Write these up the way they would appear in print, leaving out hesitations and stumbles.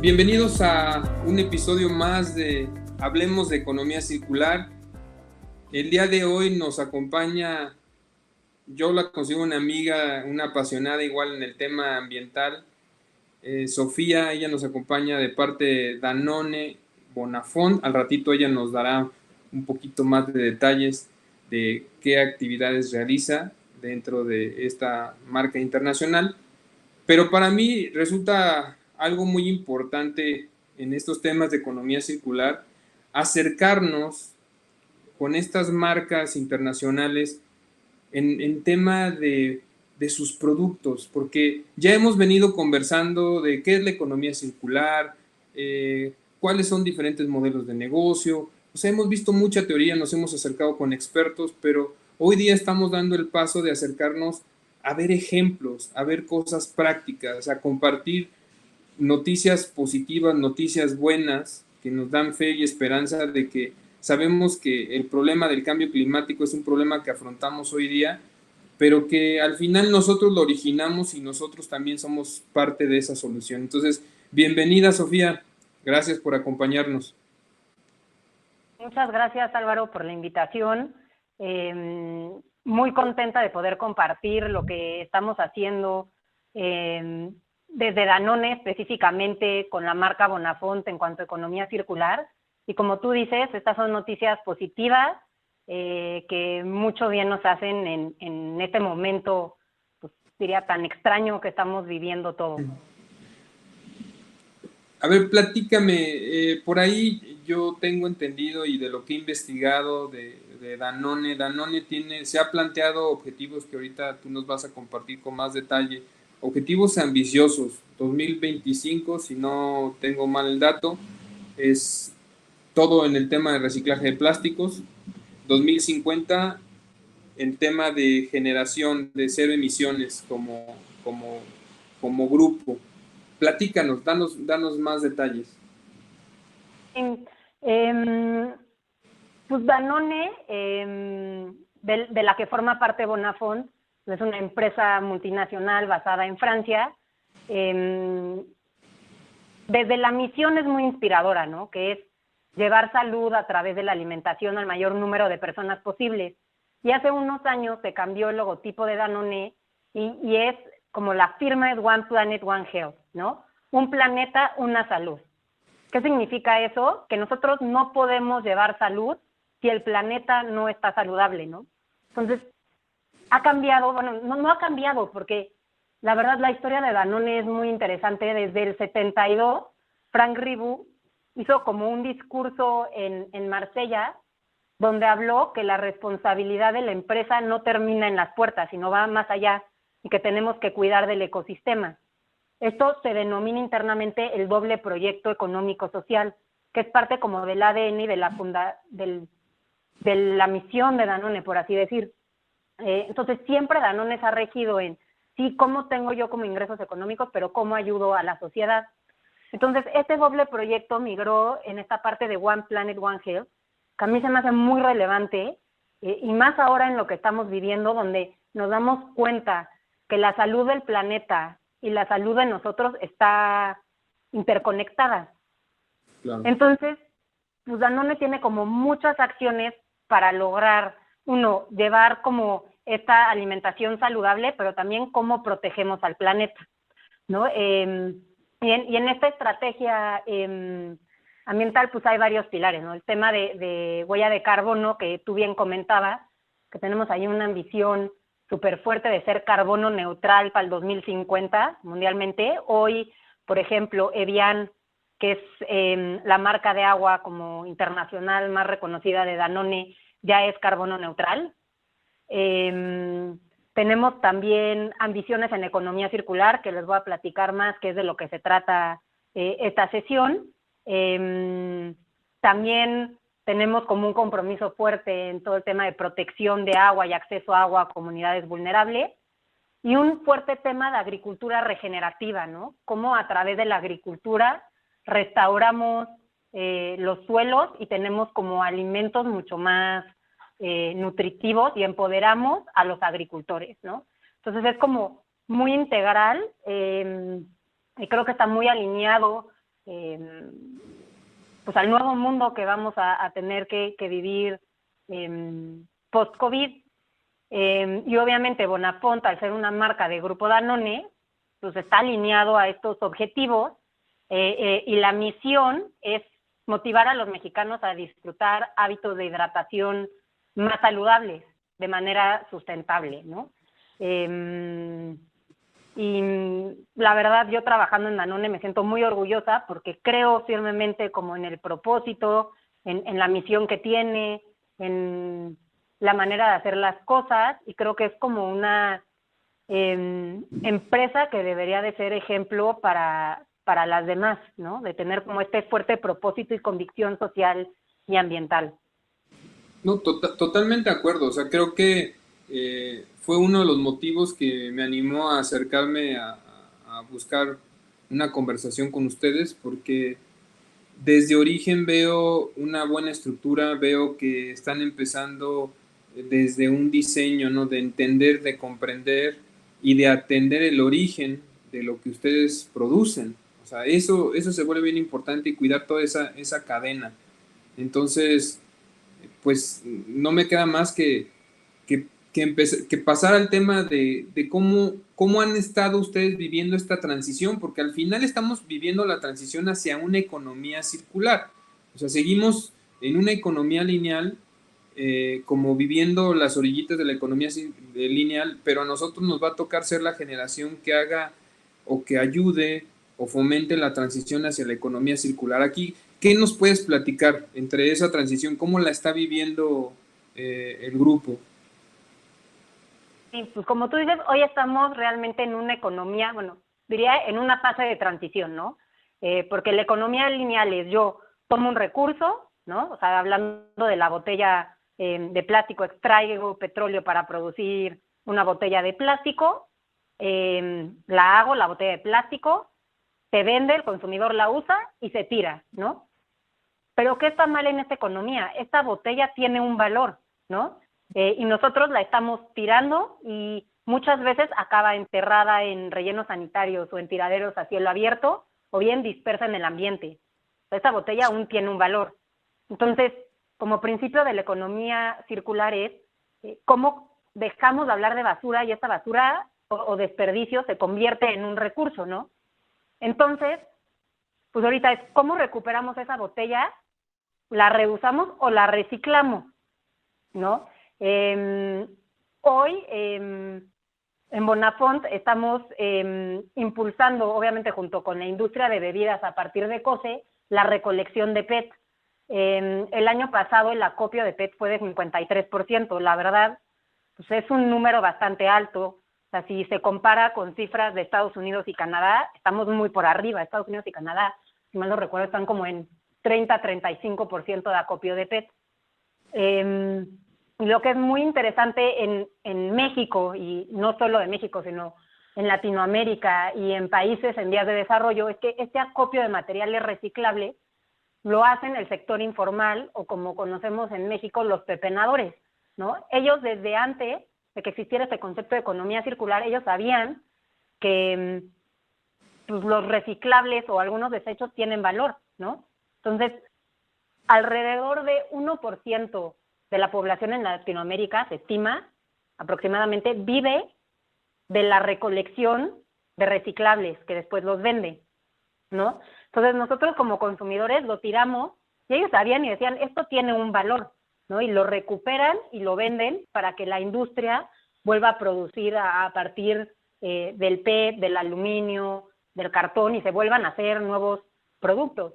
Bienvenidos a un episodio más de Hablemos de Economía Circular. El día de hoy nos acompaña, yo la considero una amiga, una apasionada igual en el tema ambiental, Sofía. Ella nos acompaña de parte de Danone Bonafont. Al ratito ella nos dará un poquito más de detalles de qué actividades realiza dentro de esta marca internacional. Pero para mí resulta algo muy importante en estos temas de economía circular acercarnos con estas marcas internacionales en tema de sus productos, porque ya hemos venido conversando de qué es la economía circular, cuáles son diferentes modelos de negocio. O sea, hemos visto mucha teoría, nos hemos acercado con expertos, pero hoy día estamos dando el paso de acercarnos a ver ejemplos, a ver cosas prácticas, a compartir noticias positivas, noticias buenas que nos dan fe y esperanza de que sabemos que el problema del cambio climático es un problema que afrontamos hoy día, pero que al final nosotros lo originamos y nosotros también somos parte de esa solución. Entonces, bienvenida, Sofía. Gracias por acompañarnos. Muchas gracias, Álvaro, por la invitación. Muy contenta de poder compartir lo que estamos haciendo desde Danone, específicamente con la marca Bonafont en cuanto a economía circular. Y como tú dices, estas son noticias positivas que mucho bien nos hacen en este momento, pues, diría, tan extraño que estamos viviendo todo. A ver, platícame, por ahí yo tengo entendido y de lo que he investigado de Danone, se ha planteado objetivos que ahorita tú nos vas a compartir con más detalle, objetivos ambiciosos, 2025, si no tengo mal el dato, es todo en el tema de reciclaje de plásticos, 2050 en tema de generación de cero emisiones como grupo. Platícanos, danos más detalles. Pues Danone, de la que forma parte Bonafont, es una empresa multinacional basada en Francia. Desde la misión es muy inspiradora, ¿no? Que es llevar salud a través de la alimentación al mayor número de personas posibles. Y hace unos años se cambió el logotipo de Danone y es como la firma es One Planet, One Health, ¿no? Un planeta, una salud. ¿Qué significa eso? Que nosotros no podemos llevar salud si el planeta no está saludable, ¿no? Entonces, ha cambiado, bueno, no ha cambiado, porque la verdad la historia de Danone es muy interesante. Desde el 72, Franck Ribot hizo como un discurso en Marsella, donde habló que la responsabilidad de la empresa no termina en las puertas, sino va más allá, y que tenemos que cuidar del ecosistema. Esto se denomina internamente el doble proyecto económico-social, que es parte como del ADN y de la misión de Danone, por así decir. Entonces, siempre Danone se ha regido en, sí, cómo tengo yo como ingresos económicos, pero cómo ayudo a la sociedad. Entonces, este doble proyecto migró en esta parte de One Planet, One Health, que a mí se me hace muy relevante, y más ahora en lo que estamos viviendo, donde nos damos cuenta que la salud del planeta y la salud de nosotros está interconectada. Claro. Entonces, pues Danone tiene como muchas acciones para lograr, uno, llevar como esta alimentación saludable, pero también cómo protegemos al planeta, ¿no? Y en esta estrategia ambiental, pues hay varios pilares, ¿no? El tema de huella de carbono, que tú bien comentabas, que tenemos ahí una ambición súper fuerte de ser carbono neutral para el 2050 mundialmente. Hoy, por ejemplo, Evian, que es la marca de agua como internacional más reconocida de Danone, ya es carbono neutral. Tenemos también ambiciones en economía circular, que les voy a platicar más, que es de lo que se trata esta sesión. También tenemos como un compromiso fuerte en todo el tema de protección de agua y acceso a agua a comunidades vulnerables, y un fuerte tema de agricultura regenerativa, ¿no? Cómo a través de la agricultura restauramos los suelos y tenemos como alimentos mucho más nutritivos y empoderamos a los agricultores, ¿no? Entonces es como muy integral, y creo que está muy alineado pues al nuevo mundo que vamos a tener que vivir post-COVID. Y obviamente Bonafont, al ser una marca de Grupo Danone, pues está alineado a estos objetivos, y la misión es motivar a los mexicanos a disfrutar hábitos de hidratación más saludables de manera sustentable, ¿no? Y la verdad, yo trabajando en Danone me siento muy orgullosa porque creo firmemente como en el propósito, en la misión que tiene, en la manera de hacer las cosas, y creo que es como una empresa que debería de ser ejemplo para las demás, ¿no? De tener como este fuerte propósito y convicción social y ambiental. No, totalmente de acuerdo. O sea, creo que fue uno de los motivos que me animó a acercarme a buscar una conversación con ustedes, porque desde origen veo una buena estructura, veo que están empezando desde un diseño, ¿no? De entender, de comprender y de atender el origen de lo que ustedes producen. O sea, eso se vuelve bien importante y cuidar toda esa cadena. Entonces, pues no me queda más que pasar al tema de cómo han estado ustedes viviendo esta transición, porque al final estamos viviendo la transición hacia una economía circular. O sea, seguimos en una economía lineal, como viviendo las orillitas de la economía lineal, pero a nosotros nos va a tocar ser la generación que haga o que ayude o fomente la transición hacia la economía circular. Aquí, ¿qué nos puedes platicar entre esa transición? ¿Cómo la está viviendo el grupo? Sí, pues como tú dices, hoy estamos realmente en una economía, bueno, diría en una fase de transición, ¿no? Porque la economía lineal es yo tomo un recurso, ¿no? O sea, hablando de la botella de plástico, extraigo petróleo para producir una botella de plástico, la hago, la botella de plástico, se vende, el consumidor la usa y se tira, ¿no? Pero ¿qué está mal en esta economía? Esta botella tiene un valor, ¿no? Y nosotros la estamos tirando y muchas veces acaba enterrada en rellenos sanitarios o en tiraderos a cielo abierto o bien dispersa en el ambiente. Esta botella aún tiene un valor. Entonces, como principio de la economía circular es cómo dejamos de hablar de basura y esta basura o desperdicio se convierte en un recurso, ¿no? Entonces, pues ahorita es cómo recuperamos esa botella, la reusamos o la reciclamos, ¿no? Hoy en Bonafont estamos impulsando, obviamente junto con la industria de bebidas a partir de COSE, la recolección de PET. El año pasado el acopio de PET fue de 53%, la verdad, pues es un número bastante alto. O sea, si se compara con cifras de Estados Unidos y Canadá, estamos muy por arriba. Estados Unidos y Canadá, si mal no recuerdo, están como en 30-35% de acopio de PET. Lo que es muy interesante en México, y no solo de México, sino en Latinoamérica y en países en vías de desarrollo, es que este acopio de materiales reciclables lo hacen el sector informal, o como conocemos en México, los pepenadores, ¿no? Ellos desde antes de que existiera este concepto de economía circular, ellos sabían que pues, los reciclables o algunos desechos tienen valor, ¿no? Entonces, alrededor de 1% de la población en Latinoamérica, se estima, aproximadamente, vive de la recolección de reciclables que después los vende, ¿no? Entonces nosotros como consumidores lo tiramos y ellos sabían y decían, esto tiene un valor, ¿no? Y lo recuperan y lo venden para que la industria vuelva a producir a partir del PET, del aluminio, del cartón, y se vuelvan a hacer nuevos productos.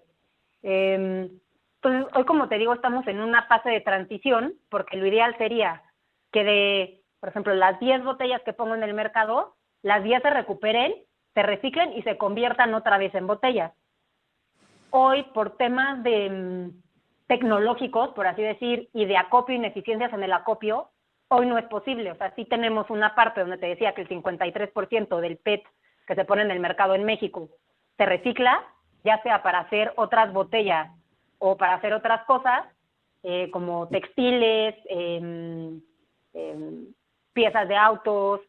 Entonces, hoy, como te digo, estamos en una fase de transición, porque lo ideal sería que de, por ejemplo, las 10 botellas que pongo en el mercado, las 10 se recuperen, se reciclen y se conviertan otra vez en botellas. Hoy, por temas de tecnológicos, por así decir, y de acopio, ineficiencias en el acopio, hoy no es posible. O sea, sí tenemos una parte donde te decía que el 53% del PET que se pone en el mercado en México se recicla, ya sea para hacer otras botellas o para hacer otras cosas, como textiles, piezas de autos,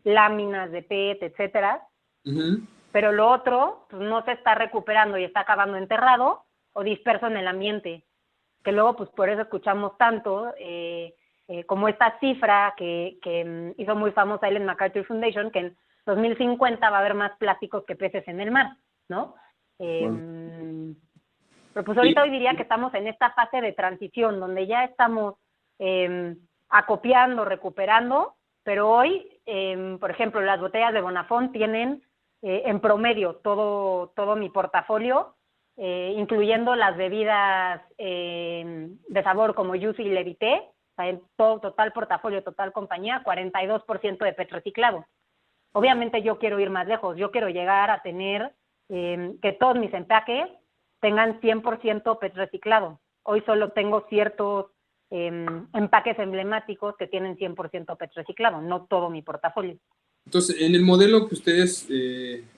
láminas de PET, etcétera. Uh-huh. pero lo otro pues, no se está recuperando y está acabando enterrado o disperso en el ambiente, que luego pues por eso escuchamos tanto como esta cifra que hizo muy famosa Ellen MacArthur Foundation, que en 2050 va a haber más plásticos que peces en el mar, ¿no? Bueno. Pero pues ahorita hoy diría que estamos en esta fase de transición, donde ya estamos acopiando, recuperando, pero hoy, por ejemplo, las botellas de Bonafont tienen en promedio todo mi portafolio, incluyendo las bebidas de sabor como Yuzu y Levité, o sea, en todo total portafolio, total compañía, 42% de PET reciclado. Obviamente yo quiero ir más lejos, yo quiero llegar a tener que todos mis empaques tengan 100% PET reciclado. Hoy solo tengo ciertos empaques emblemáticos que tienen 100% PET reciclado, no todo mi portafolio. Entonces, en el modelo que ustedes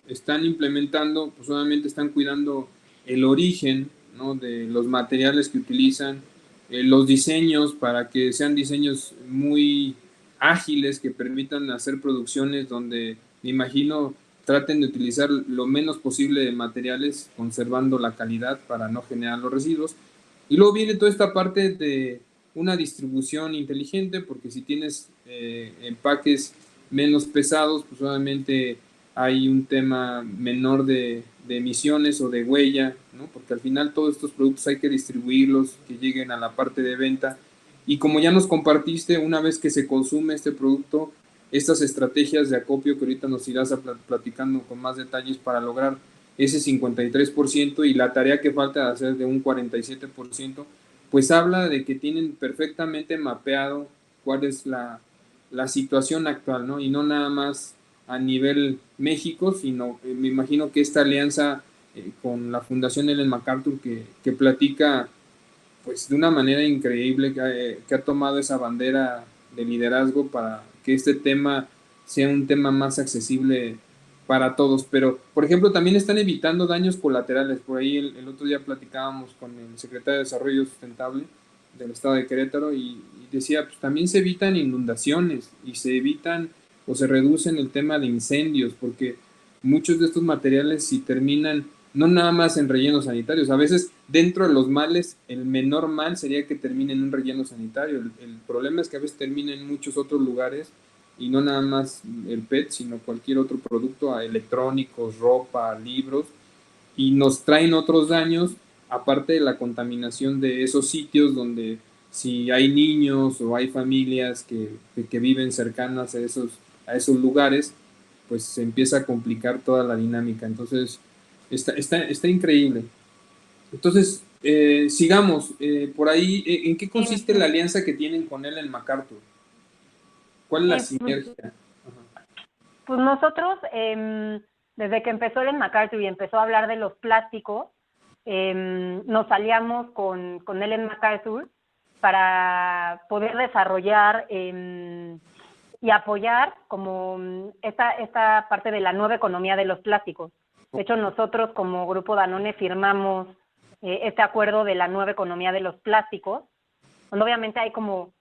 están implementando, pues obviamente están cuidando el origen, ¿no?, de los materiales que utilizan, los diseños para que sean diseños muy ágiles, que permitan hacer producciones donde, me imagino, traten de utilizar lo menos posible de materiales, conservando la calidad para no generar los residuos. Y luego viene toda esta parte de una distribución inteligente, porque si tienes empaques menos pesados, pues obviamente hay un tema menor de emisiones o de huella, ¿no? Porque al final todos estos productos hay que distribuirlos, que lleguen a la parte de venta. Y como ya nos compartiste, una vez que se consume este producto, estas estrategias de acopio que ahorita nos irás platicando con más detalles para lograr ese 53% y la tarea que falta de hacer de un 47%, pues habla de que tienen perfectamente mapeado cuál es la situación actual, ¿no? Y no nada más a nivel México, sino me imagino que esta alianza con la Fundación Ellen MacArthur que platica pues de una manera increíble, que ha tomado esa bandera de liderazgo para que este tema sea un tema más accesible para todos. Pero, por ejemplo, también están evitando daños colaterales. Por ahí el otro día platicábamos con el secretario de Desarrollo Sustentable del estado de Querétaro y decía, pues también se evitan inundaciones y se evitan o se reducen el tema de incendios, porque muchos de estos materiales si terminan no nada más en rellenos sanitarios, a veces dentro de los males, el menor mal sería que termine en un relleno sanitario. El problema es que a veces termina en muchos otros lugares y no nada más el PET, sino cualquier otro producto, electrónicos, ropa, libros, y nos traen otros daños, aparte de la contaminación de esos sitios donde si hay niños o hay familias que viven cercanas a esos lugares, pues se empieza a complicar toda la dinámica. Entonces, está increíble. Entonces, sigamos. Por ahí, ¿en qué consiste la alianza que tienen con él en MacArthur? ¿Cuál es la sinergia? Pues nosotros, desde que empezó el MacArthur y empezó a hablar de los plásticos, nos aliamos con Ellen MacArthur para poder desarrollar y apoyar como esta parte de la nueva economía de los plásticos. De hecho, nosotros como Grupo Danone firmamos este acuerdo de la nueva economía de los plásticos, donde obviamente hay como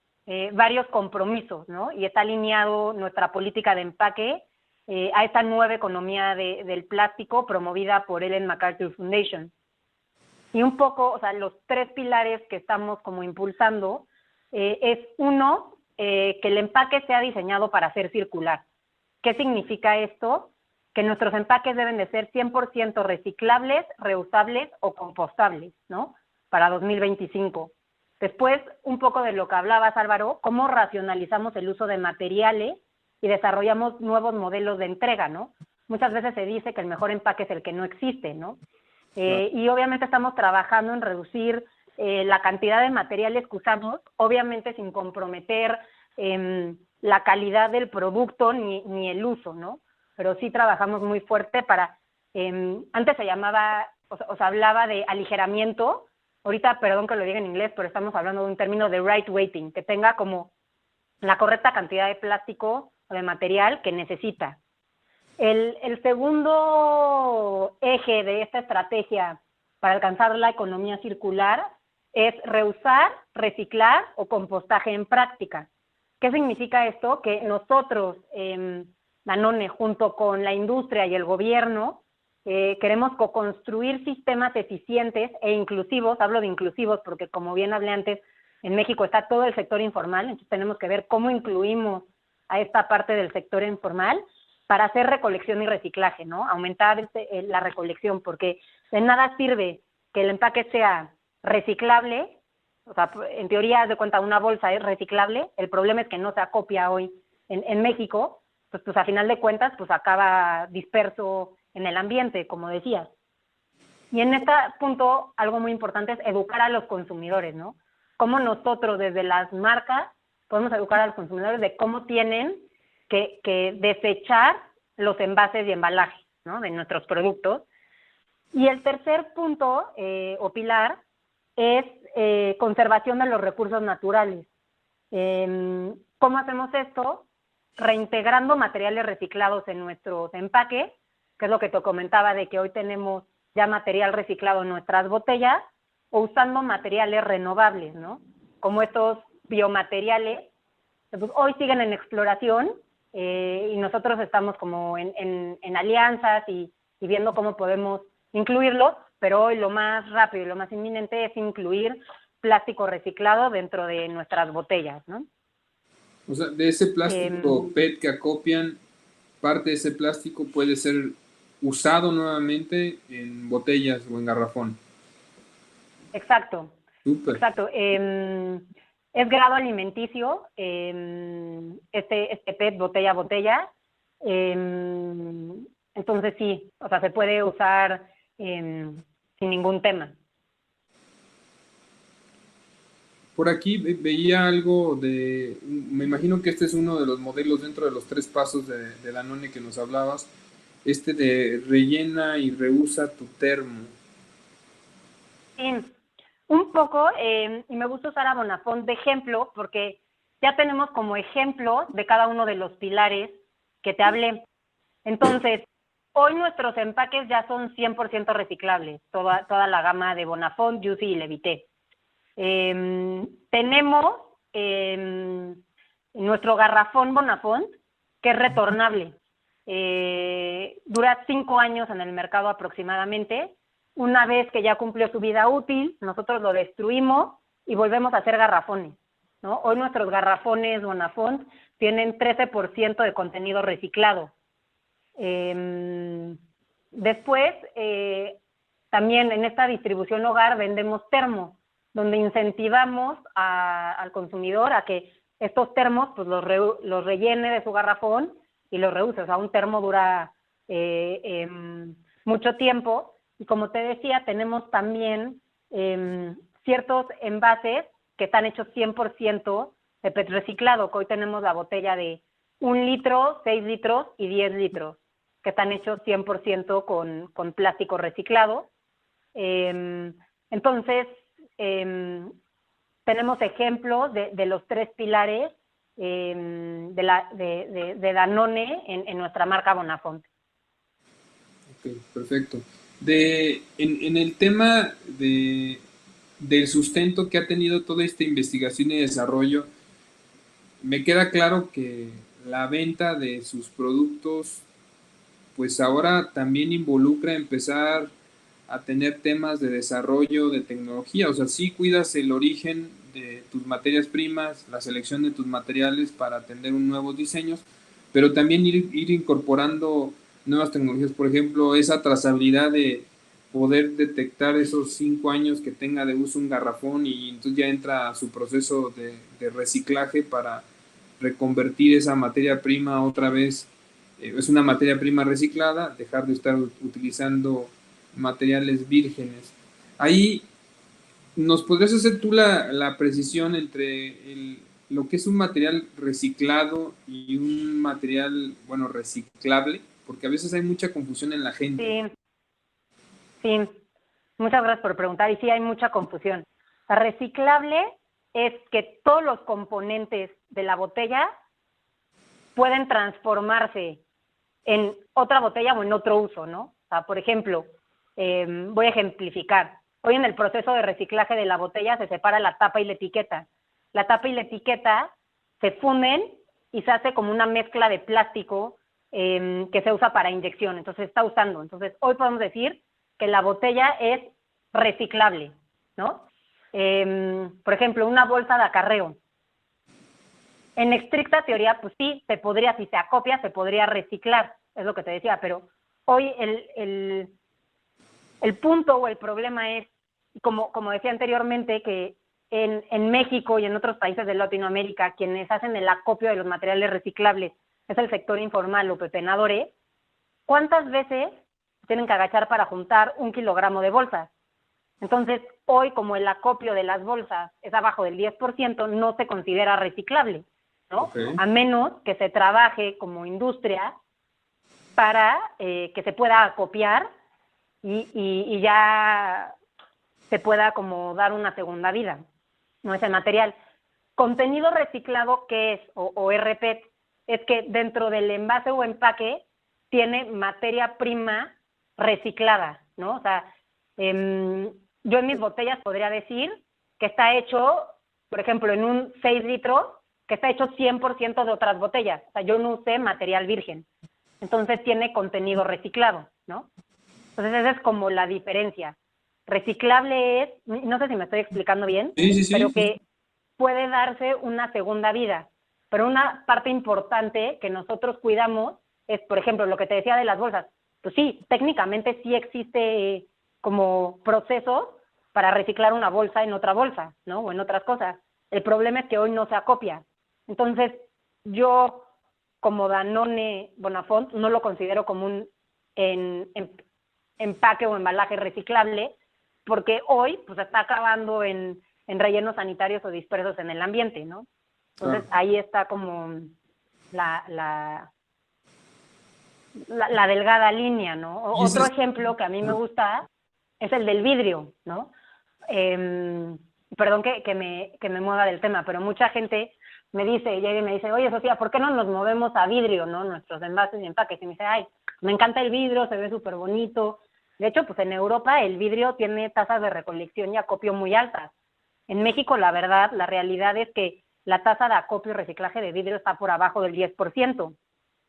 varios compromisos, ¿no? Y está alineado nuestra política de empaque a esta nueva economía del plástico promovida por Ellen MacArthur Foundation. Y un poco, o sea, los 3 pilares que estamos como impulsando es uno, que el empaque sea diseñado para ser circular. ¿Qué significa esto? Que nuestros empaques deben de ser 100% reciclables, reusables o compostables, ¿no? Para 2025. Después, un poco de lo que hablabas, Álvaro, cómo racionalizamos el uso de materiales y desarrollamos nuevos modelos de entrega, ¿no? Muchas veces se dice que el mejor empaque es el que no existe, ¿no? Y obviamente estamos trabajando en reducir la cantidad de materiales que usamos, obviamente sin comprometer la calidad del producto ni el uso, ¿no? Pero sí trabajamos muy fuerte para, antes se llamaba, o se hablaba de aligeramiento, ahorita, perdón que lo diga en inglés, pero estamos hablando de un término de right weighting, que tenga como la correcta cantidad de plástico o de material que necesita. El segundo eje de esta estrategia para alcanzar la economía circular es reusar, reciclar o compostaje en práctica. ¿Qué significa esto? Que nosotros, Danone, junto con la industria y el gobierno, queremos co-construir sistemas eficientes e inclusivos. Hablo de inclusivos porque, como bien hablé antes, en México está todo el sector informal, entonces tenemos que ver cómo incluimos a esta parte del sector informal para hacer recolección y reciclaje, ¿no? Aumentar la recolección, porque de nada sirve que el empaque sea reciclable. O sea, en teoría, haz de cuenta, una bolsa es reciclable. El problema es que no se acopia hoy en México. Pues a final de cuentas, pues acaba disperso en el ambiente, como decías. Y en este punto, algo muy importante es educar a los consumidores, ¿no? Cómo nosotros, desde las marcas, podemos educar a los consumidores de cómo tienen que desechar los envases y embalajes, ¿no?, de nuestros productos. Y el tercer punto, o pilar, es conservación de los recursos naturales. ¿Cómo hacemos esto? Reintegrando materiales reciclados en nuestros empaques, que es lo que te comentaba de que hoy tenemos ya material reciclado en nuestras botellas, o usando materiales renovables, ¿no? Como estos biomateriales. Pues hoy siguen en exploración y nosotros estamos como en alianzas y viendo cómo podemos incluirlos, pero hoy lo más rápido y lo más inminente es incluir plástico reciclado dentro de nuestras botellas, ¿no? O sea, de ese plástico PET que acopian, parte de ese plástico puede ser usado nuevamente en botellas o en garrafón. Exacto. Súper. Exacto. Es grado alimenticio, este PET botella a botella. Entonces sí, o sea, se puede usar sin ningún tema. Por aquí veía algo de, me imagino que este es uno de los modelos dentro de los 3 pasos de Danone que nos hablabas, este de rellena y reusa tu termo. Sí, un poco, y me gusta usar a Bonafont de ejemplo, porque ya tenemos como ejemplo de cada uno de los pilares que te hablé. Entonces, hoy nuestros empaques ya son 100% reciclables, toda la gama de Bonafont, Juicy y Levité. Tenemos nuestro garrafón Bonafont, que es retornable. Dura 5 años en el mercado aproximadamente. Una vez que ya cumplió su vida útil, nosotros lo destruimos y volvemos a hacer garrafones, ¿no? Hoy nuestros garrafones Bonafont tienen 13% de contenido reciclado. Después, también en esta distribución hogar vendemos termos, donde incentivamos al consumidor a que estos termos pues los rellene de su garrafón y los reuse. O sea, un termo dura mucho tiempo. Y como te decía, tenemos también ciertos envases que están hechos 100% de PET reciclado, que hoy tenemos la botella de 1 litro, 6 litros y 10 litros, que están hechos 100% con plástico reciclado. Entonces, tenemos ejemplos de los 3 pilares de Danone en nuestra marca Bonafont. Ok, perfecto. En el tema del sustento que ha tenido toda esta investigación y desarrollo, me queda claro que la venta de sus productos, pues ahora también involucra empezar a tener temas de desarrollo de tecnología. O sea, sí cuidas el origen de tus materias primas, la selección de tus materiales para atender nuevos diseños, pero también ir incorporando nuevas tecnologías. Por ejemplo, esa trazabilidad de poder detectar esos 5 años que tenga de uso un garrafón y entonces ya entra a su proceso de reciclaje para reconvertir esa materia prima otra vez. Es una materia prima reciclada, dejar de estar utilizando materiales vírgenes. Ahí nos podrías hacer tú la precisión entre lo que es un material reciclado y un material, bueno, reciclable, porque a veces hay mucha confusión en la gente. Sí, muchas gracias por preguntar, y sí hay mucha confusión. La reciclable es que todos los componentes de la botella pueden transformarse en otra botella o en otro uso, ¿no? O sea, por ejemplo, voy a ejemplificar. Hoy en el proceso de reciclaje de la botella se separa la tapa y la etiqueta. La tapa y la etiqueta se funden y se hace como una mezcla de plástico que se usa para inyección, entonces se está usando. Entonces, hoy podemos decir que la botella es reciclable, ¿no? Por ejemplo, una bolsa de acarreo. En estricta teoría, pues sí, si se acopia, se podría reciclar, es lo que te decía, pero hoy el punto o el problema es, como decía anteriormente, que en México y en otros países de Latinoamérica, quienes hacen el acopio de los materiales reciclables es el sector informal o pepenadores. ¿Cuántas veces tienen que agachar para juntar 1 kilogramo de bolsas? Entonces, hoy, como el acopio de las bolsas es abajo del 10%, no se considera reciclable, ¿no? Okay. A menos que se trabaje como industria para que se pueda acopiar y ya se pueda como dar una segunda vida, no es el material. Contenido reciclado, ¿qué es? O RPET, es que dentro del envase o empaque tiene materia prima reciclada, ¿no? O sea, yo en mis botellas podría decir que está hecho, por ejemplo, en un 6 litros, que está hecho 100% de otras botellas. O sea, yo no usé material virgen. Entonces tiene contenido reciclado, ¿no? Entonces esa es como la diferencia. Reciclable es, no sé si me estoy explicando bien, pero que puede darse una segunda vida. Pero una parte importante que nosotros cuidamos es, por ejemplo, lo que te decía de las bolsas. Pues sí, técnicamente sí existe como procesos para reciclar una bolsa en otra bolsa, ¿no? O en otras cosas. El problema es que hoy no se acopia. Entonces, yo como Danone Bonafont no lo considero como un empaque o embalaje reciclable, porque hoy pues está acabando en rellenos sanitarios o dispersos en el ambiente, ¿no? Entonces ahí está como la delgada línea, ¿no? Otro ejemplo que a mí me gusta es el del vidrio, ¿no? Perdón que me mueva del tema, pero mucha gente llega y me dice, oye, Sofía, ¿por qué no nos movemos a vidrio, no? Nuestros envases y empaques. Y me dice, ay, me encanta el vidrio, se ve súper bonito. De hecho, pues en Europa el vidrio tiene tasas de recolección y acopio muy altas. En México, la verdad, la realidad es que la tasa de acopio y reciclaje de vidrio está por abajo del 10%,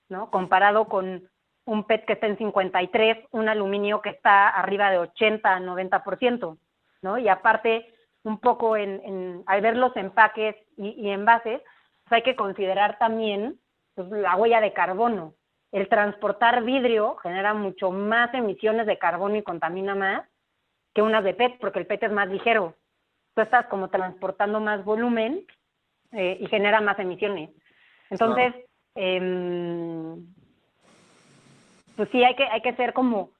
¿no? Comparado con un PET que está en 53, un aluminio que está arriba de 80, 90%, ¿no? Y aparte, un poco al ver los empaques y envases, pues hay que considerar también pues, la huella de carbono. El transportar vidrio genera mucho más emisiones de carbono y contamina más que unas de PET, porque el PET es más ligero. Tú estás como transportando más volumen y genera más emisiones. Entonces, pues sí, hay que ser como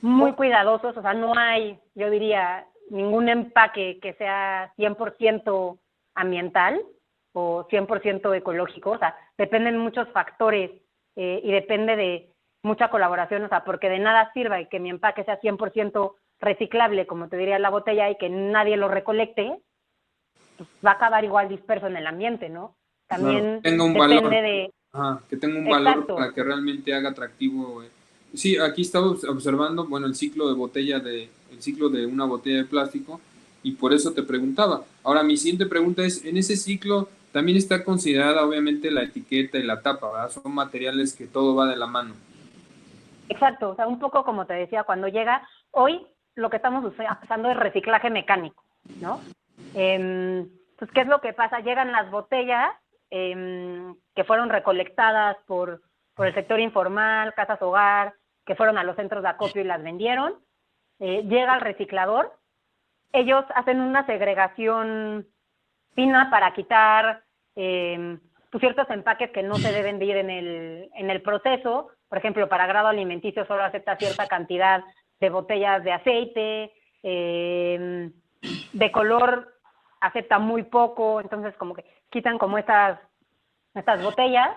muy cuidadosos. O sea, no hay, yo diría, ningún empaque que sea 100% ambiental o 100% ecológico. O sea, dependen muchos factores y depende de mucha colaboración. O sea, porque de nada sirva que mi empaque sea 100% reciclable, como te diría la botella, y que nadie lo recolecte, pues va a acabar igual disperso en el ambiente, ¿no? También tenga un depende valor. de... Que tenga un valor Exacto. para que realmente haga atractivo. Sí, aquí estaba observando, bueno, el ciclo de una botella de plástico, y por eso te preguntaba. Ahora, mi siguiente pregunta es, en ese ciclo también está considerada obviamente la etiqueta y la tapa, ¿verdad? Son materiales que todo va de la mano. Exacto, o sea, un poco como te decía, cuando llega, hoy lo que estamos usando es reciclaje mecánico, ¿no? Pues, ¿qué es lo que pasa? Llegan las botellas que fueron recolectadas por el sector informal, casas hogar, que fueron a los centros de acopio y las vendieron, llega al reciclador, ellos hacen una segregación fina para quitar pues ciertos empaques que no se deben de ir en el proceso. Por ejemplo, para grado alimenticio solo acepta cierta cantidad de botellas de aceite, de color acepta muy poco, entonces como que quitan como estas botellas,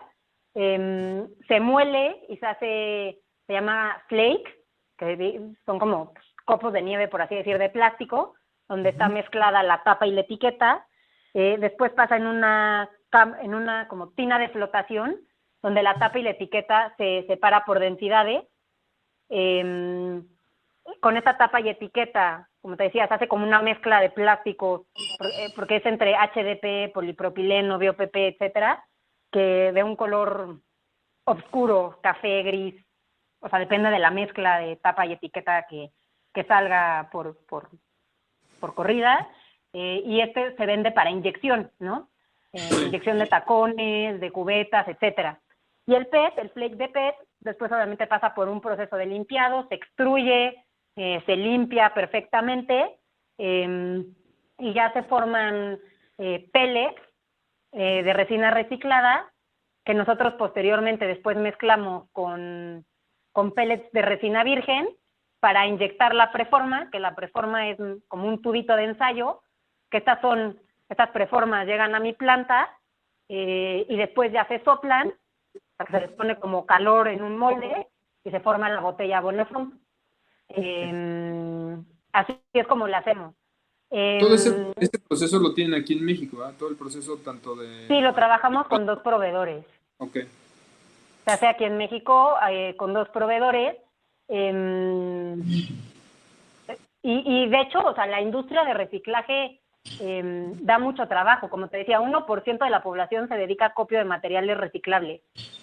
se muele y se llama flake, que son como copos de nieve, por así decir, de plástico, donde está mezclada la tapa y la etiqueta. Después pasa en una como tina de flotación, donde la tapa y la etiqueta se separa por densidades. Con esta tapa y etiqueta, como te decía, se hace como una mezcla de plásticos, porque es entre HDP, polipropileno, BOPP, etcétera, que de un color oscuro, café, gris, o sea, depende de la mezcla de tapa y etiqueta que salga por corrida, y este se vende para inyección, ¿no? Inyección de tacones, de cubetas, etcétera. Y el PET, el flake de PET, después obviamente pasa por un proceso de limpiado, se extruye, se limpia perfectamente, y ya se forman pellets de resina reciclada, que nosotros posteriormente después mezclamos con pellets de resina virgen para inyectar la preforma, que la preforma es como un tubito de ensayo, que estas preformas llegan a mi planta, y después ya se soplan, se les pone como calor en un molde y se forma la botella Bonnefoam. Así es como lo hacemos. Todo este proceso lo tienen aquí en México, ¿verdad? Todo el proceso tanto de... Sí, lo trabajamos con 2 proveedores. Ok. Se hace aquí en México con 2 proveedores. Y de hecho, o sea, la industria de reciclaje da mucho trabajo. Como te decía, 1% de la población se dedica a acopio de materiales reciclables.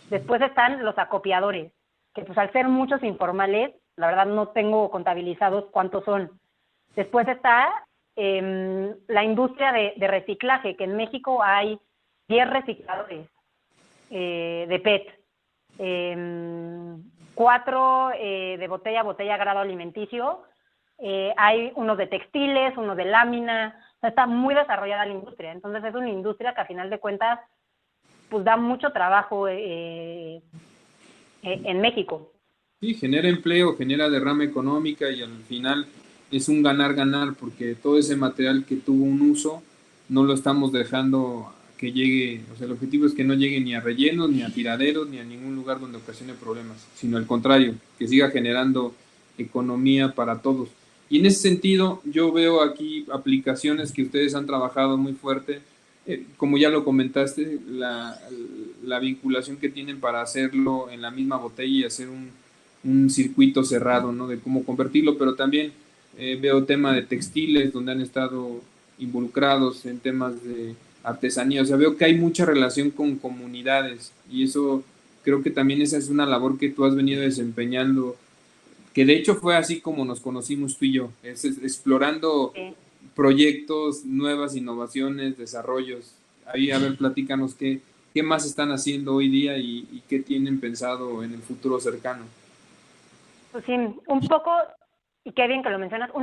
Después están los acopiadores, que pues al ser muchos informales, la verdad no tengo contabilizados cuántos son. Después está la industria de reciclaje, que en México hay 10 recicladores de PET, 4 de botella a botella grado alimenticio, hay unos de textiles, unos de lámina, o sea, está muy desarrollada la industria. Entonces es una industria que a final de cuentas pues da mucho trabajo en México. Sí, genera empleo, genera derrama económica y al final es un ganar-ganar porque todo ese material que tuvo un uso no lo estamos dejando que llegue, o sea, el objetivo es que no llegue ni a rellenos, ni a tiraderos, ni a ningún lugar donde ocasione problemas, sino al contrario, que siga generando economía para todos. Y en ese sentido, yo veo aquí aplicaciones que ustedes han trabajado muy fuerte, como ya lo comentaste, la vinculación que tienen para hacerlo en la misma botella y hacer un circuito cerrado, ¿no? De cómo convertirlo, pero también veo tema de textiles, donde han estado involucrados en temas de artesanía, o sea, veo que hay mucha relación con comunidades y eso creo que también esa es una labor que tú has venido desempeñando, que de hecho fue así como nos conocimos tú y yo, es explorando Sí. proyectos, nuevas innovaciones, desarrollos. Ahí, a ver, platícanos qué más están haciendo hoy día y qué tienen pensado en el futuro cercano. Pues sí, un poco, y qué bien que lo mencionas, o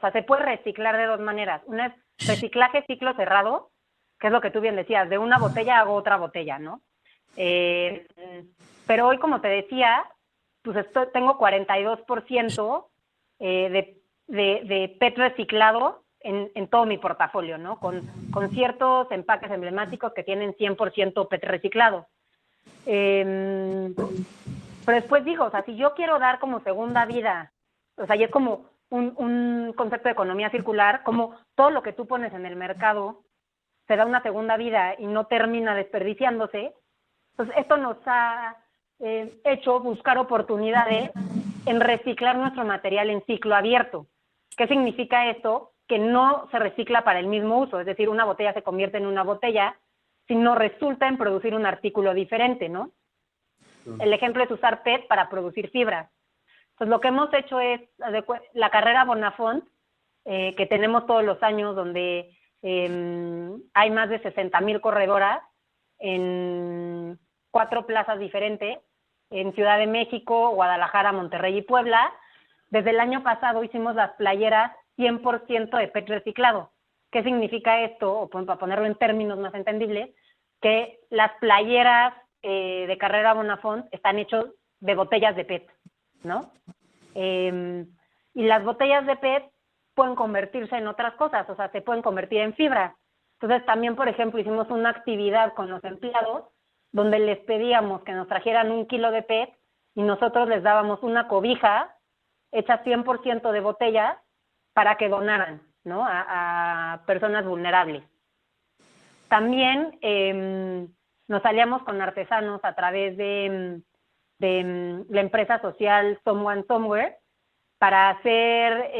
sea, se puede reciclar de 2 maneras. Una es reciclaje ciclo cerrado, que es lo que tú bien decías, de una botella hago otra botella, ¿no? Pero hoy, como te decía, pues tengo 42% de PET reciclado en todo mi portafolio, ¿no? Con ciertos empaques emblemáticos que tienen 100% PET reciclado. Pero después digo, o sea, si yo quiero dar como segunda vida, o sea, y es como un concepto de economía circular, como todo lo que tú pones en el mercado se da una segunda vida y no termina desperdiciándose, pues esto nos ha hecho buscar oportunidades en reciclar nuestro material en ciclo abierto. ¿Qué significa esto? Que no se recicla para el mismo uso, es decir, una botella se convierte en una botella, sino resulta en producir un artículo diferente, ¿no? El ejemplo es usar PET para producir fibras. Entonces, lo que hemos hecho es la carrera Bonafont, que tenemos todos los años, donde hay más de 60,000 corredoras en 4 plazas diferentes, en Ciudad de México, Guadalajara, Monterrey y Puebla. Desde el año pasado hicimos las playeras 100% de PET reciclado. ¿Qué significa esto? O para ponerlo en términos más entendibles, que las playeras de carrera Bonafont están hechos de botellas de PET, ¿no? Y las botellas de PET pueden convertirse en otras cosas, o sea, se pueden convertir en fibra. Entonces también, por ejemplo, hicimos una actividad con los empleados donde les pedíamos que nos trajeran 1 kilo de PET y nosotros les dábamos una cobija hecha 100% de botellas para que donaran, ¿no? a personas vulnerables. También nos aliamos con artesanos a través de la empresa social Someone Somewhere para hacer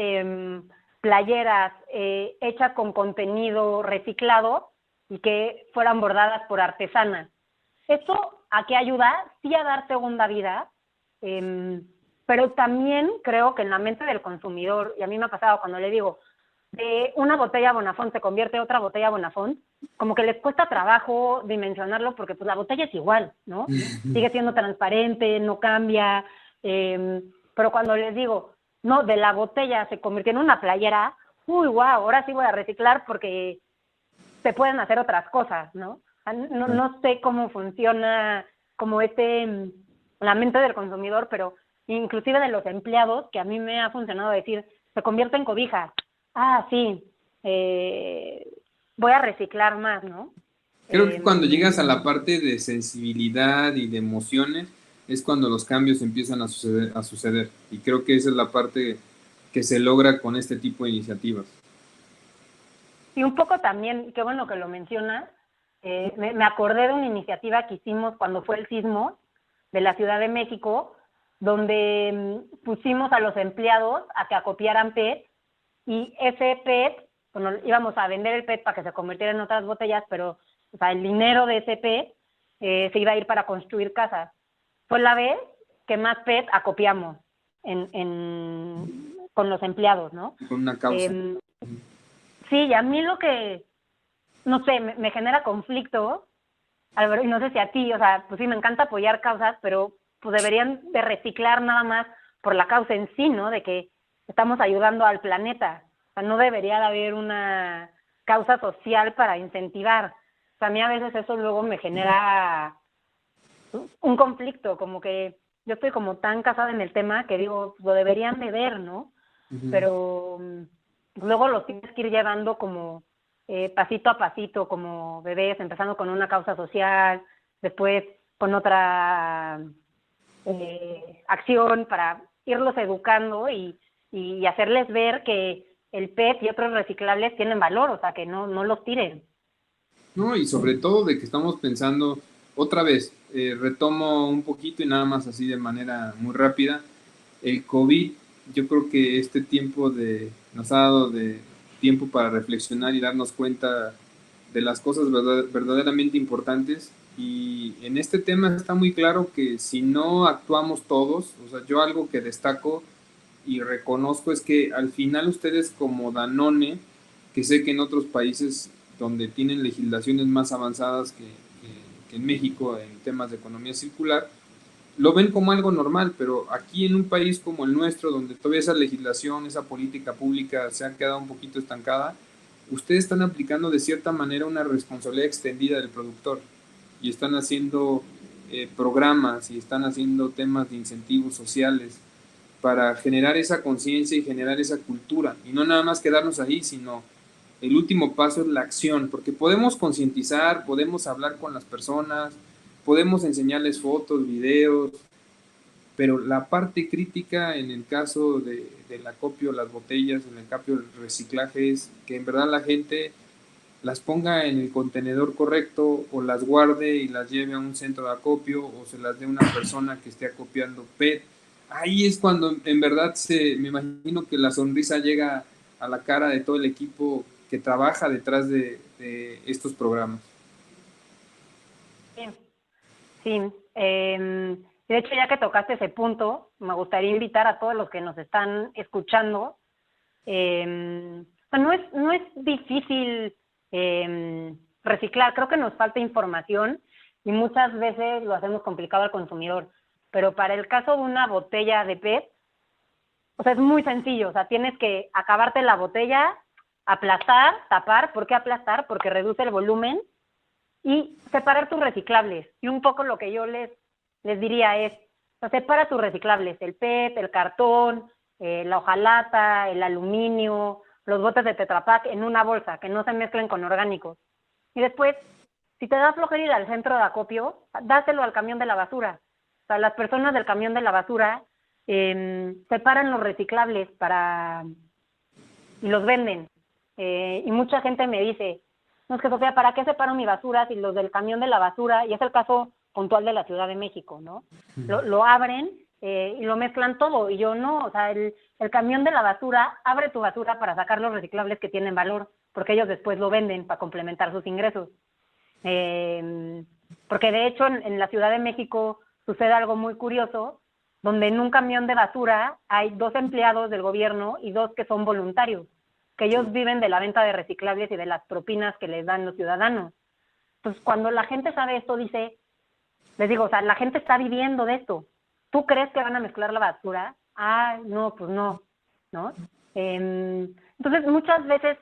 playeras hechas con contenido reciclado y que fueran bordadas por artesanas. Esto ¿a qué ayuda? Sí a dar segunda vida, pero también creo que en la mente del consumidor, y a mí me ha pasado cuando le digo, de una botella Bonafont se convierte en otra botella Bonafont, como que les cuesta trabajo dimensionarlo porque pues la botella es igual, ¿no? Sigue siendo transparente, no cambia, pero cuando les digo, no, de la botella se convirtió en una playera, uy, wow, ahora sí voy a reciclar porque se pueden hacer otras cosas, ¿no? No sé cómo funciona como la mente del consumidor, pero inclusive de los empleados, que a mí me ha funcionado decir, se convierte en cobija. Ah, sí, voy a reciclar más, ¿no? Creo que cuando llegas a la parte de sensibilidad y de emociones es cuando los cambios empiezan a suceder. Y creo que esa es la parte que se logra con este tipo de iniciativas. Y un poco también, qué bueno que lo mencionas, me acordé de una iniciativa que hicimos cuando fue el sismo de la Ciudad de México, donde pusimos a los empleados a que acopiaran PET, y ese PET, bueno, íbamos a vender el PET para que se convirtiera en otras botellas, pero o sea, el dinero de ese PET se iba a ir para construir casas. Fue la vez que más PET acopiamos con los empleados, ¿no? Con una causa. Sí, y a mí lo que, no sé, me genera conflicto, Álvaro, y no sé si a ti, o sea, pues sí, me encanta apoyar causas, pero pues deberían de reciclar nada más por la causa en sí, ¿no? De que estamos ayudando al planeta. O sea, no debería de haber una causa social para incentivar. O sea, a mí a veces eso luego me genera un conflicto, como que yo estoy como tan casada en el tema que digo, lo deberían de ver, ¿no? Pero luego los tienes que ir llevando como pasito a pasito, como bebés, empezando con una causa social, después con otra acción para irlos educando y hacerles ver que el PET y otros reciclables tienen valor, o sea, que no los tiren. No, y sobre todo de que estamos pensando, otra vez, retomo un poquito y nada más así de manera muy rápida, el COVID, yo creo que este tiempo nos ha dado de tiempo para reflexionar y darnos cuenta de las cosas verdaderamente importantes, y en este tema está muy claro que si no actuamos todos, o sea, yo algo que destaco y reconozco es que al final ustedes como Danone, que sé que en otros países donde tienen legislaciones más avanzadas que en México en temas de economía circular, lo ven como algo normal, pero aquí en un país como el nuestro, donde todavía esa legislación, esa política pública se ha quedado un poquito estancada, ustedes están aplicando de cierta manera una responsabilidad extendida del productor y están haciendo programas y están haciendo temas de incentivos sociales para generar esa conciencia y generar esa cultura. Y no nada más quedarnos ahí, sino el último paso es la acción, porque podemos concientizar, podemos hablar con las personas, podemos enseñarles fotos, videos, pero la parte crítica en el caso del acopio, las botellas, en el acopio, el reciclaje es que en verdad la gente las ponga en el contenedor correcto o las guarde y las lleve a un centro de acopio o se las dé a una persona que esté acopiando PET. Ahí es cuando en verdad me imagino que la sonrisa llega a la cara de todo el equipo que trabaja detrás de estos programas. Sí, sí. De hecho, ya que tocaste ese punto, me gustaría invitar a todos los que nos están escuchando. No es difícil reciclar, creo que nos falta información y muchas veces lo hacemos complicado al consumidor. Pero para el caso de una botella de PET, o sea, es muy sencillo. O sea, tienes que acabarte la botella, aplastar, tapar. ¿Por qué aplastar? Porque reduce el volumen, y separar tus reciclables. Y un poco lo que yo les diría es, o sea, separa tus reciclables, el PET, el cartón, la hojalata, el aluminio, los botes de Tetra Pak en una bolsa, que no se mezclen con orgánicos. Y después, si te da flojera ir al centro de acopio, dáselo al camión de la basura. O sea, las personas del camión de la basura separan los reciclables y los venden. Y mucha gente me dice, no, es que Sofía, ¿para qué separo mi basura si los del camión de la basura, y es el caso puntual de la Ciudad de México, ¿no? Lo abren y lo mezclan todo, y yo no, o sea, el camión de la basura abre tu basura para sacar los reciclables que tienen valor, porque ellos después lo venden para complementar sus ingresos. Porque de hecho en la Ciudad de México sucede algo muy curioso, donde en un camión de basura hay 2 empleados del gobierno y 2 que son voluntarios, que ellos viven de la venta de reciclables y de las propinas que les dan los ciudadanos. Entonces, cuando la gente sabe esto, dice, les digo, o sea, la gente está viviendo de esto. ¿Tú crees que van a mezclar la basura? Ah, no, pues no, ¿no? Entonces, muchas veces,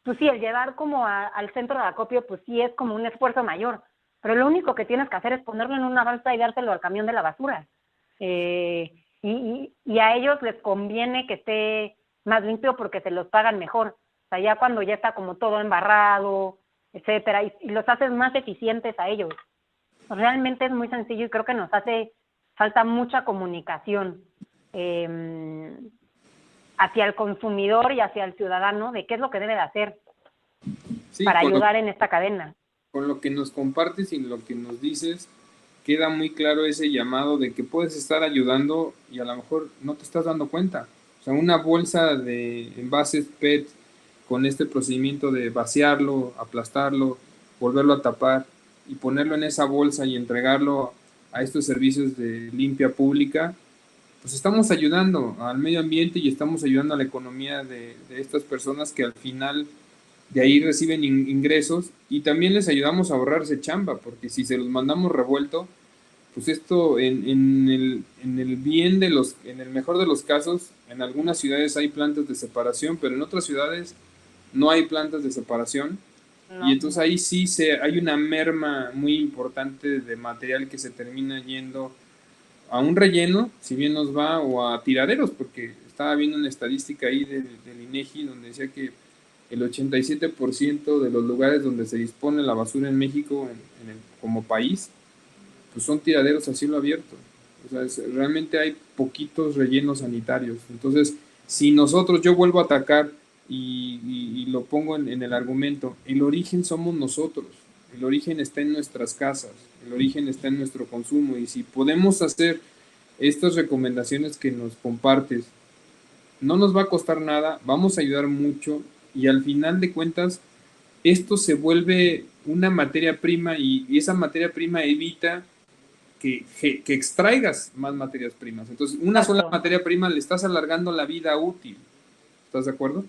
pues sí, el llevar como al centro de acopio, pues sí es como un esfuerzo mayor, pero lo único que tienes que hacer es ponerlo en una bolsa y dárselo al camión de la basura. Y a ellos les conviene que esté más limpio porque se los pagan mejor. O sea, ya cuando ya está como todo embarrado, etcétera, y los haces más eficientes a ellos. Realmente es muy sencillo y creo que nos hace falta mucha comunicación hacia el consumidor y hacia el ciudadano de qué es lo que debe de hacer para ayudar en esta cadena. Con lo que nos compartes y lo que nos dices, queda muy claro ese llamado de que puedes estar ayudando y a lo mejor no te estás dando cuenta. O sea, una bolsa de envases PET con este procedimiento de vaciarlo, aplastarlo, volverlo a tapar y ponerlo en esa bolsa y entregarlo a estos servicios de limpia pública, pues estamos ayudando al medio ambiente y estamos ayudando a la economía de estas personas que al final de ahí reciben ingresos y también les ayudamos a ahorrarse chamba, porque si se los mandamos revuelto, pues esto en el bien de los, en el mejor de los casos, en algunas ciudades hay plantas de separación, pero en otras ciudades no hay plantas de separación. No. Y entonces ahí sí hay una merma muy importante de material que se termina yendo a un relleno, si bien nos va, o a tiraderos, porque estaba viendo una estadística ahí del INEGI donde decía que el 87% de los lugares donde se dispone la basura en México como país, pues son tiraderos a cielo abierto. O sea, realmente hay poquitos rellenos sanitarios. Entonces, si nosotros, yo vuelvo a atacar y lo pongo en el argumento, el origen somos nosotros, el origen está en nuestras casas, el origen está en nuestro consumo, y si podemos hacer estas recomendaciones que nos compartes, no nos va a costar nada, vamos a ayudar mucho, y al final de cuentas esto se vuelve una materia prima y esa materia prima evita que extraigas más materias primas. Entonces, una sola materia prima le estás alargando la vida útil. ¿Estás de acuerdo?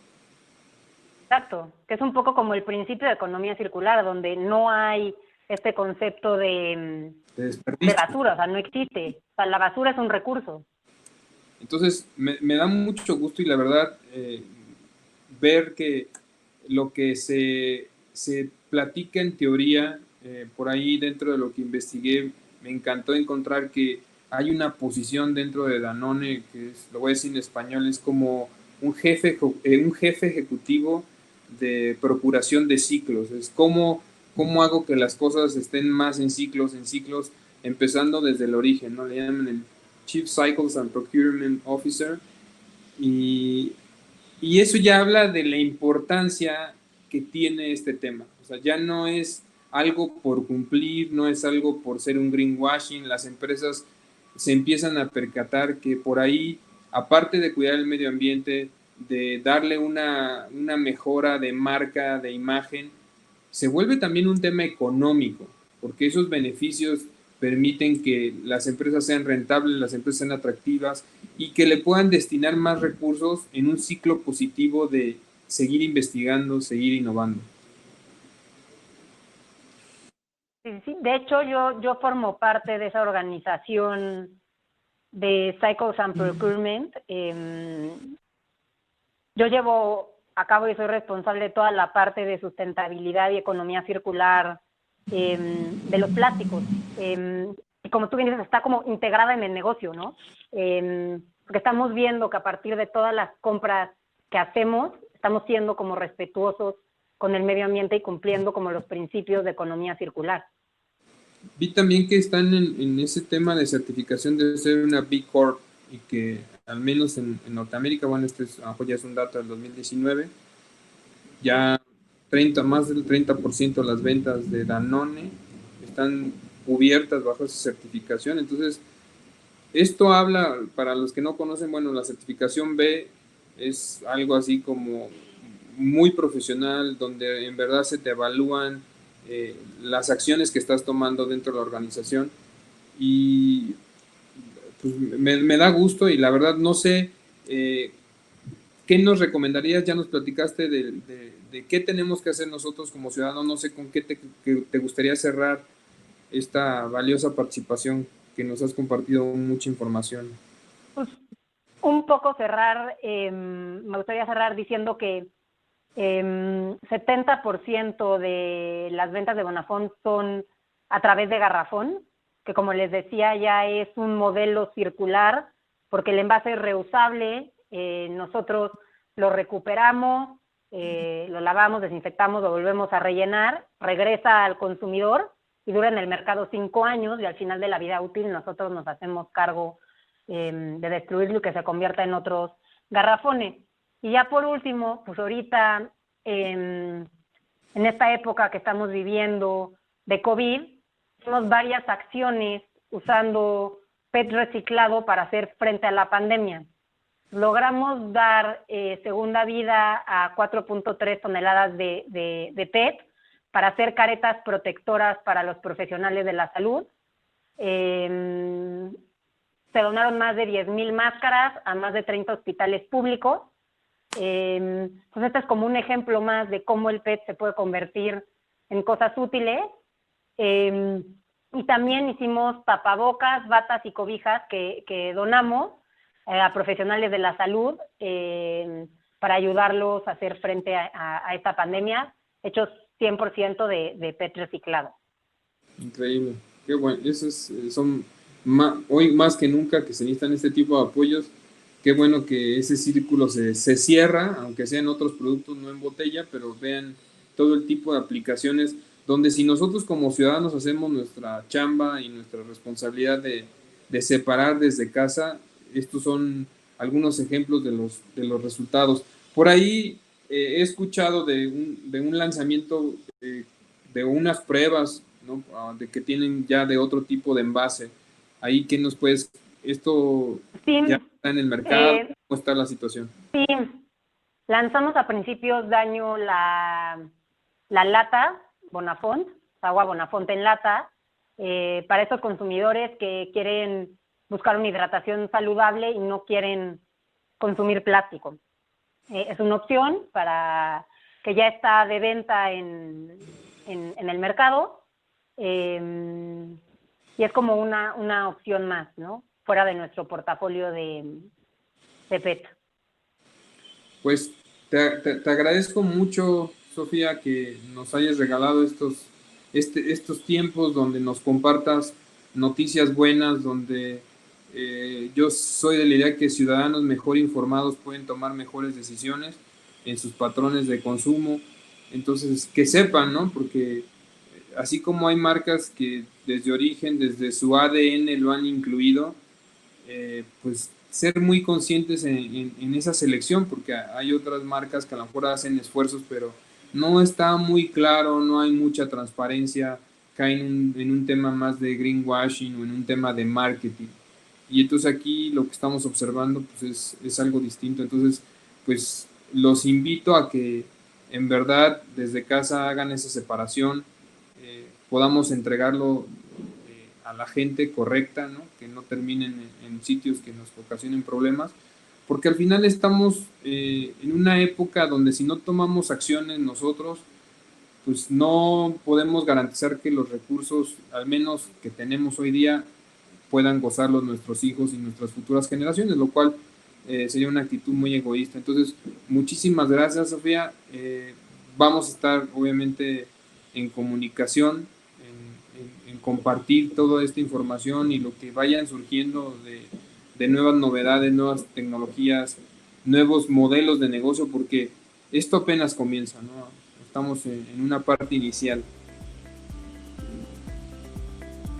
Exacto, que es un poco como el principio de economía circular, donde no hay este concepto de basura, o sea, no existe. O sea, la basura es un recurso. Entonces, me da mucho gusto y la verdad ver que lo que se platica en teoría, por ahí dentro de lo que investigué, me encantó encontrar que hay una posición dentro de Danone, que es, lo voy a decir en español, es como un jefe ejecutivo de procuración de ciclos. Es cómo hago que las cosas estén más en ciclos, empezando desde el origen, ¿no? Le llaman el Chief Cycles and Procurement Officer, y eso ya habla de la importancia que tiene este tema. O sea, ya no es algo por cumplir, no es algo por ser un greenwashing. Las empresas se empiezan a percatar que por ahí, aparte de cuidar el medio ambiente, de darle una mejora de marca, de imagen, se vuelve también un tema económico, porque esos beneficios permiten que las empresas sean rentables, las empresas sean atractivas y que le puedan destinar más recursos en un ciclo positivo de seguir investigando, seguir innovando. Sí, de hecho, yo formo parte de esa organización de Cycles and Procurement. Yo llevo a cabo y soy responsable de toda la parte de sustentabilidad y economía circular de los plásticos. Y como tú bien dices, está como integrada en el negocio, ¿no? Porque estamos viendo que a partir de todas las compras que hacemos, estamos siendo como respetuosos con el medio ambiente y cumpliendo como los principios de economía circular. Vi también que están en ese tema de certificación de ser una B Corp y que al menos en Norteamérica, bueno, ya es un dato del 2019, ya más del 30% de las ventas de Danone están cubiertas bajo esa certificación. Entonces, esto habla, para los que no conocen, bueno, la certificación B es algo así como muy profesional, donde en verdad se te evalúan las acciones que estás tomando dentro de la organización. Y pues me da gusto, y la verdad no sé qué nos recomendarías. Ya nos platicaste de qué tenemos que hacer nosotros como ciudadanos. No sé con qué te gustaría cerrar esta valiosa participación que nos has compartido mucha información. Pues un poco cerrar, me gustaría cerrar diciendo que 70% de las ventas de Bonafont son a través de garrafón, que como les decía ya es un modelo circular, porque el envase es reusable, nosotros lo recuperamos, lo lavamos, desinfectamos, lo volvemos a rellenar, regresa al consumidor y dura en el mercado 5 años, y al final de la vida útil nosotros nos hacemos cargo de destruirlo y que se convierta en otros garrafones. Y ya por último, pues ahorita en esta época que estamos viviendo de COVID, hicimos varias acciones usando PET reciclado para hacer frente a la pandemia. Logramos dar segunda vida a 4.3 toneladas de PET para hacer caretas protectoras para los profesionales de la salud. Se donaron más de 10,000 máscaras a más de 30 hospitales públicos. Pues este es como un ejemplo más de cómo el PET se puede convertir en cosas útiles. Y también hicimos tapabocas, batas y cobijas que donamos a profesionales de la salud para ayudarlos a hacer frente a esta pandemia, hechos 100% de PET reciclado. Increíble, qué bueno. Esos son hoy más que nunca que se necesitan este tipo de apoyos. Qué bueno que ese círculo se cierra, aunque sean otros productos, no en botella, pero vean todo el tipo de aplicaciones donde si nosotros como ciudadanos hacemos nuestra chamba y nuestra responsabilidad de separar desde casa, estos son algunos ejemplos de los resultados. Por ahí he escuchado de un lanzamiento de unas pruebas, ¿no? De que tienen ya de otro tipo de envase. Ahí, ¿qué nos puedes? Esto sí, ya está en el mercado. ¿Cómo está la situación? Sí, lanzamos a principios de año la lata Bonafont, agua Bonafont en lata, para esos consumidores que quieren buscar una hidratación saludable y no quieren consumir plástico. Es una opción para que ya está de venta en el mercado, y es como una opción más, ¿no? Fuera de nuestro portafolio de PET. Pues te agradezco mucho, Sofía, que nos hayas regalado estos tiempos donde nos compartas noticias buenas, donde yo soy de la idea que ciudadanos mejor informados pueden tomar mejores decisiones en sus patrones de consumo. Entonces, que sepan, ¿no? Porque así como hay marcas que desde origen, desde su ADN lo han incluido, pues ser muy conscientes en esa selección, porque hay otras marcas que a lo mejor hacen esfuerzos, pero no está muy claro, no hay mucha transparencia, caen en un tema más de greenwashing o en un tema de marketing. Y entonces aquí lo que estamos observando pues es algo distinto. Entonces, pues los invito a que en verdad desde casa hagan esa separación, podamos entregarlo a la gente correcta, ¿no? Que no terminen en sitios que nos ocasionen problemas, porque al final estamos en una época donde si no tomamos acciones nosotros, pues no podemos garantizar que los recursos, al menos que tenemos hoy día, puedan gozarlos nuestros hijos y nuestras futuras generaciones, lo cual sería una actitud muy egoísta. Entonces, muchísimas gracias, Sofía. Vamos a estar obviamente en comunicación, en compartir toda esta información y lo que vayan surgiendo de nuevas novedades, nuevas tecnologías, nuevos modelos de negocio, porque esto apenas comienza, ¿no? Estamos en una parte inicial.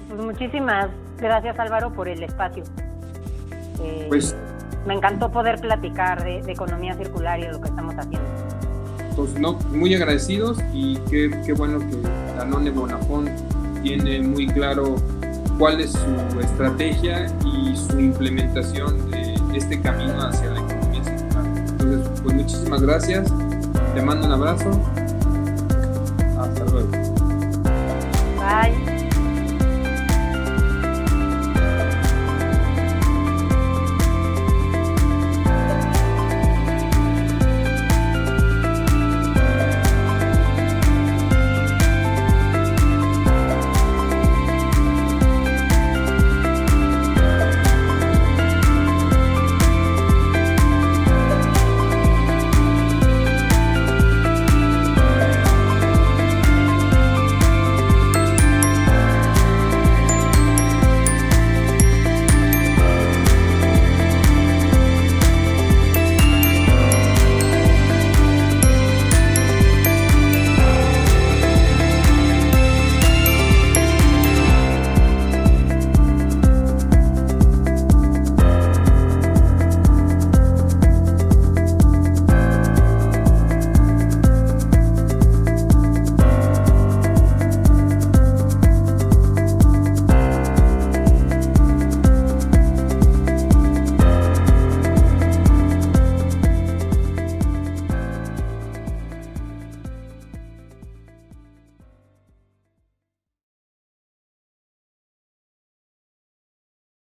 Pues muchísimas gracias, Álvaro, por el espacio. Pues me encantó poder platicar de economía circular y de lo que estamos haciendo. Pues no, muy agradecidos, y qué bueno que Danone Bonafont tiene muy claro cuál es su estrategia y su implementación de este camino hacia la economía circular. Entonces, pues muchísimas gracias, te mando un abrazo.